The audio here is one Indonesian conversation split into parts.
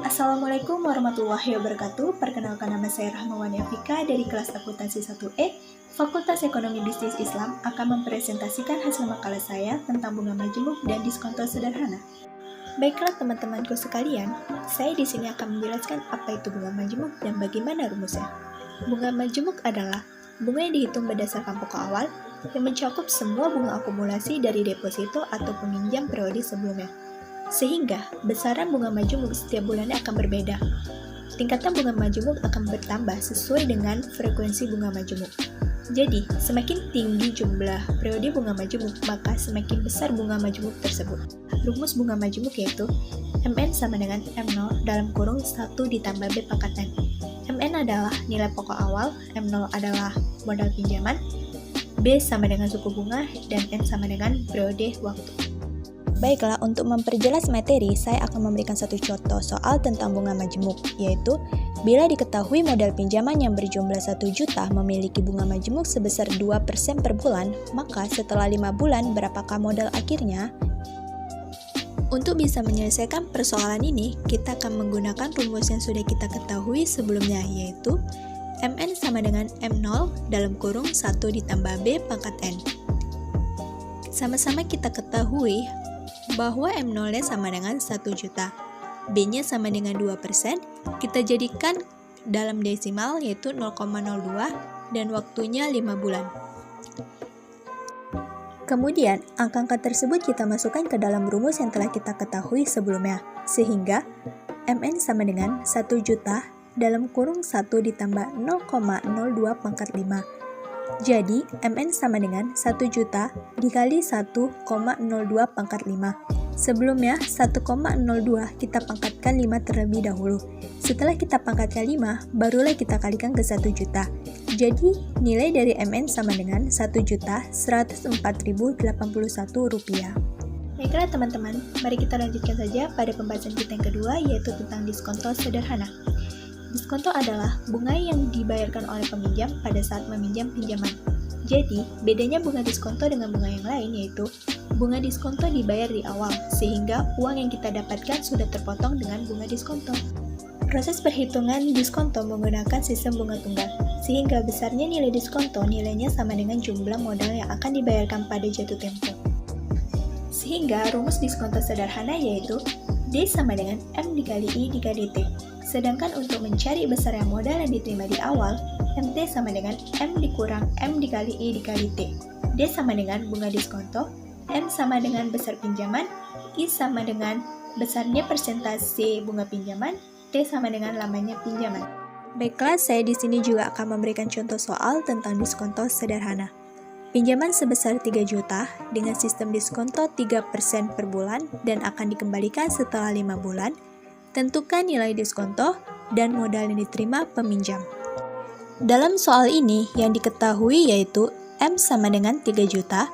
Assalamualaikum warahmatullahi wabarakatuh. Perkenalkan, nama saya Rahmawani Afika dari kelas akuntansi 1E, Fakultas Ekonomi Bisnis Islam, akan mempresentasikan hasil makalah saya tentang bunga majemuk dan diskonto sederhana. Baiklah teman-temanku sekalian, saya di sini akan menjelaskan apa itu bunga majemuk dan bagaimana rumusnya. Bunga majemuk adalah bunga yang dihitung berdasarkan pokok awal yang mencakup semua bunga akumulasi dari deposito atau peminjam periode sebelumnya. Sehingga besaran bunga majemuk setiap bulannya akan berbeda. Tingkatan bunga majemuk akan bertambah sesuai dengan frekuensi bunga majemuk. Jadi, semakin tinggi jumlah periode bunga majemuk, maka semakin besar bunga majemuk tersebut. Rumus bunga majemuk yaitu MN sama dengan M0 dalam kurung 1 ditambah B pangkat N. MN adalah nilai pokok awal, M0 adalah modal pinjaman, B sama dengan suku bunga, dan N sama dengan periode waktu. Baiklah, untuk memperjelas materi, saya akan memberikan satu contoh soal tentang bunga majemuk, yaitu bila diketahui modal pinjaman yang berjumlah 1 juta memiliki bunga majemuk sebesar 2% per bulan, maka setelah 5 bulan berapakah modal akhirnya? Untuk bisa menyelesaikan persoalan ini, kita akan menggunakan rumus yang sudah kita ketahui sebelumnya, yaitu MN sama dengan M0 dalam kurung 1 ditambah B pangkat N. Sama-sama kita ketahui bahwa M0-nya sama dengan 1 juta, B-nya sama dengan 2%, kita jadikan dalam desimal yaitu 0,02 dan waktunya 5 bulan. Kemudian, angka-angka tersebut kita masukkan ke dalam rumus yang telah kita ketahui sebelumnya, sehingga MN sama dengan 1 juta dalam kurung 1 ditambah 0,02 pangkat 5. Jadi, MN sama dengan 1 juta dikali 1,02 pangkat 5. Sebelumnya, 1,02 kita pangkatkan 5 terlebih dahulu. Setelah kita pangkatkan 5, barulah kita kalikan ke 1 juta. Jadi, nilai dari MN sama dengan 1.104.081 rupiah. Baiklah teman-teman, mari kita lanjutkan saja pada pembahasan kita yang kedua, yaitu tentang diskonto sederhana. Diskonto adalah bunga yang dibayarkan oleh peminjam pada saat meminjam pinjaman. Jadi, bedanya bunga diskonto dengan bunga yang lain yaitu bunga diskonto dibayar di awal, sehingga uang yang kita dapatkan sudah terpotong dengan bunga diskonto. Proses perhitungan diskonto menggunakan sistem bunga tunggal, sehingga besarnya nilai diskonto nilainya sama dengan jumlah modal yang akan dibayarkan pada jatuh tempo. Sehingga rumus diskonto sederhana yaitu D sama dengan M dikali I dikali T. Sedangkan untuk mencari besarnya modal yang diterima di awal, MT sama dengan M dikurang M dikali I dikali T. D sama dengan bunga diskonto, M sama dengan besar pinjaman, I sama dengan besarnya persentase bunga pinjaman, T sama dengan lamanya pinjaman. Baiklah, saya di sini juga akan memberikan contoh soal tentang diskonto sederhana. Pinjaman sebesar 3 juta dengan sistem diskonto 3% per bulan dan akan dikembalikan setelah 5 bulan. Tentukan nilai diskonto dan modal yang diterima peminjam. Dalam soal ini yang diketahui yaitu M sama dengan 3 juta,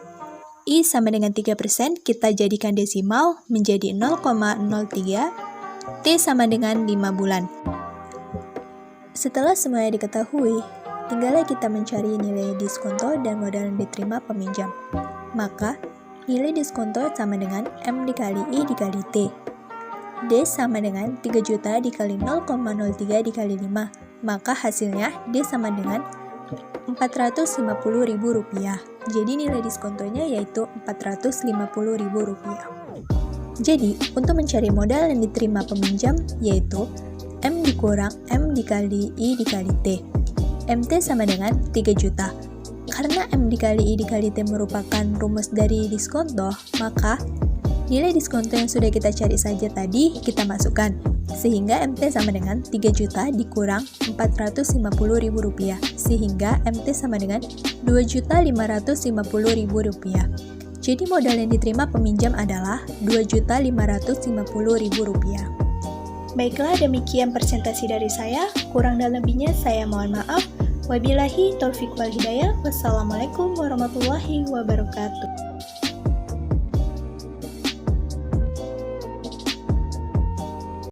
I sama dengan 3%, kita jadikan desimal menjadi 0,03, T sama dengan 5 bulan. Setelah semuanya diketahui, tinggallah kita mencari nilai diskonto dan modal yang diterima peminjam. Maka, nilai diskonto sama dengan M dikali I dikali T. D sama dengan 3 juta dikali 0,03 dikali 5. Maka hasilnya D sama dengan Rp450.000. Jadi nilai diskontonya yaitu Rp450.000. Jadi, untuk mencari modal yang diterima peminjam yaitu M dikurang M dikali I dikali T. MT sama dengan 3 juta. Karena M dikali I dikali T merupakan rumus dari diskonto, maka nilai diskonto yang sudah kita cari saja tadi kita masukkan, sehingga MT sama dengan 3 juta dikurang Rp450.000, sehingga MT sama dengan Rp2.550.000. Jadi modal yang diterima peminjam adalah Rp2.550.000. Baiklah, demikian presentasi dari saya. Kurang dan lebihnya saya mohon maaf. Wabillahi taufiq wal hidayah. Wassalamualaikum warahmatullahi wabarakatuh.